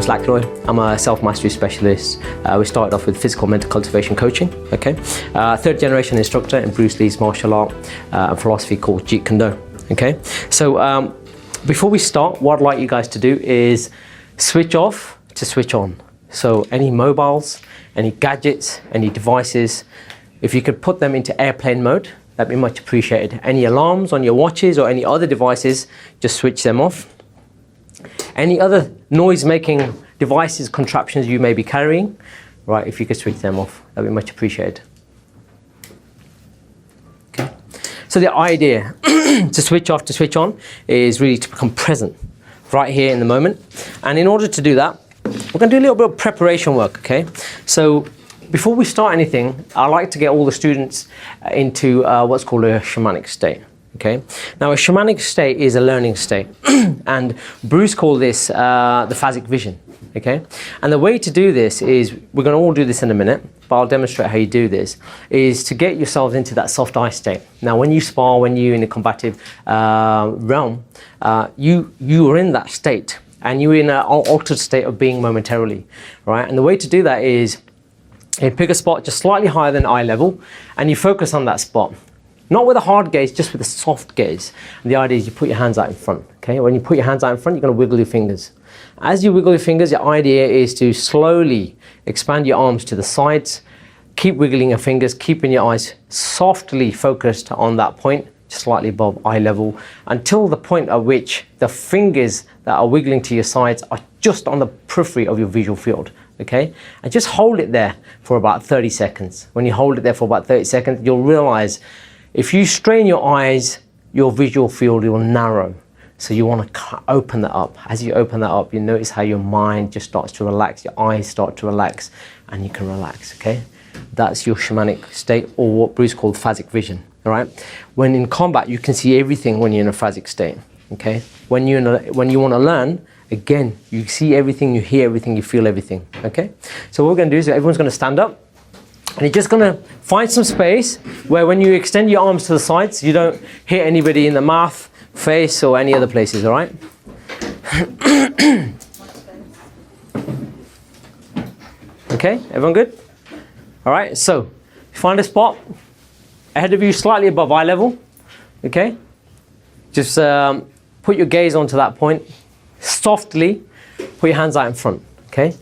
Bruce Lackroy. I'm a self-mastery specialist. We started off with physical mental cultivation coaching, okay? Third generation instructor in Bruce Lee's martial art and philosophy called Jeet Kune Do, okay? So before we start, what I'd like you guys to do is switch off to switch on. So any mobiles, any gadgets, any devices, if you could put them into airplane mode, that'd be much appreciated. Any alarms on your watches or any other devices, just switch them off. Any other noise-making devices, contraptions you may be carrying, right, if you could switch them off, that'd be much appreciated. Okay. So the idea to switch off to switch on is really to become present right here in the moment. And in order to do that, we're going to do a little bit of preparation work, okay? So before we start anything, I like to get all the students into what's called a shamanic state. Okay. Now, a shamanic state is a learning state, and Bruce called this the phasic vision. Okay, and the way to do this is, we're going to all do this in a minute, but I'll demonstrate how you do this, is to get yourselves into that soft ice state. Now, when you spar, when you're in a combative realm, you are in that state, and you're in an altered state of being momentarily, right? And the way to do that is, you pick a spot just slightly higher than eye level, and you focus on that spot. Not with a hard gaze, just with a soft gaze. And the idea is you put your hands out in front, okay? When you put your hands out in front, you're gonna wiggle your fingers. As you wiggle your fingers, your idea is to slowly expand your arms to the sides, keep wiggling your fingers, keeping your eyes softly focused on that point, just slightly above eye level, until the point at which the fingers that are wiggling to your sides are just on the periphery of your visual field, okay? And just hold it there for about 30 seconds. When you hold it there for about 30 seconds, you'll realize if you strain your eyes, your visual field will narrow. So you want to open that up. As you open that up, you notice how your mind just starts to relax, your eyes start to relax, and you can relax, okay? That's your shamanic state, or what Bruce called phasic vision, all right? When in combat, you can see everything when you're in a phasic state, okay? When you want to learn, again, you see everything, you hear everything, you feel everything, okay? So what we're going to do is everyone's going to stand up. And you're just going to find some space where when you extend your arms to the sides, you don't hit anybody in the mouth, face, or any other places, all right? Okay, everyone good? All right, so find a spot ahead of you, slightly above eye level, okay? Just put your gaze onto that point. Softly put your hands out in front, okay?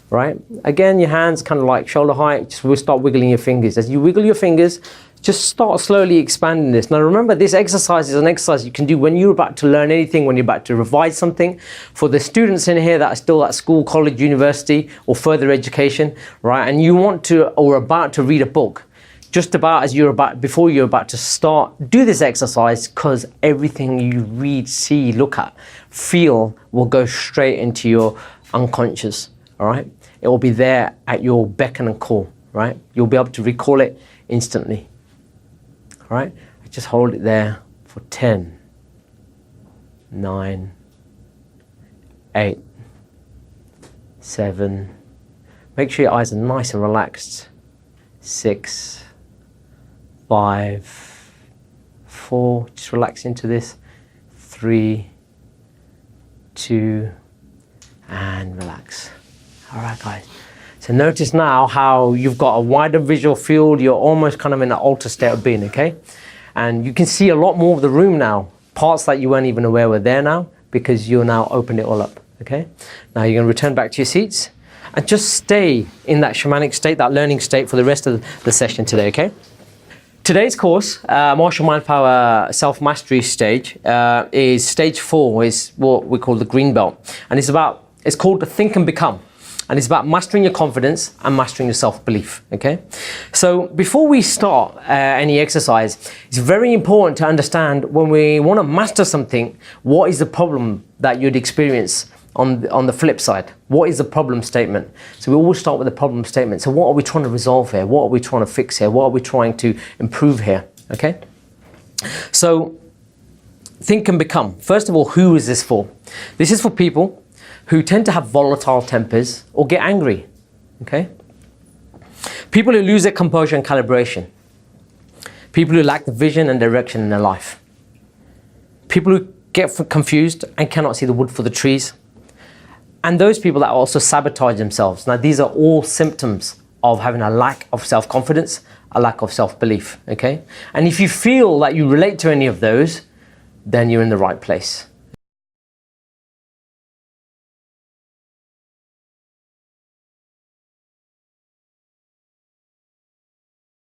Right? Again, your hands kind of like shoulder height, just we'll start wiggling your fingers. As you wiggle your fingers, just start slowly expanding this. Now remember, this exercise is an exercise you can do when you're about to learn anything, when you're about to revise something. For the students in here that are still at school, college, university, or further education, right? And you want to, or about to read a book, just about as before you're about to start, do this exercise, because everything you read, see, look at, feel will go straight into your unconscious, all right? It will be there at your beckon and call, right? You'll be able to recall it instantly, all right? Just hold it there for 10, 9, 8, 7. Make sure your eyes are nice and relaxed. 6, 5, 4. Just relax into this. 3, 2, and relax. All right, guys. So notice now how you've got a wider visual field. You're almost kind of in an altered state of being, okay? And you can see a lot more of the room now. Parts that you weren't even aware were there now, because you're now opened it all up, okay? Now you're going to return back to your seats and just stay in that shamanic state, that learning state, for the rest of the session today, okay? Today's course, Martial Mind Power Self-Mastery stage, is stage 4, is what we call the green belt. And it's called the Think and Become. And it's about mastering your confidence and mastering your self-belief, okay? So before we start any exercise, it's very important to understand, when we want to master something, what is the problem that you'd experience on the flip side? What is the problem statement? So we always start with the problem statement. So what are we trying to resolve here? What are we trying to fix here? What are we trying to improve here, okay? So Think and Become. First of all, who is this for? This is for people who tend to have volatile tempers or get angry, okay? People who lose their composure and calibration. People who lack the vision and direction in their life. People who get confused and cannot see the wood for the trees. and those people that also sabotage themselves. Now, these are all symptoms of having a lack of self-confidence, a lack of self-belief, okay? And if you feel that you relate to any of those, then you're in the right place.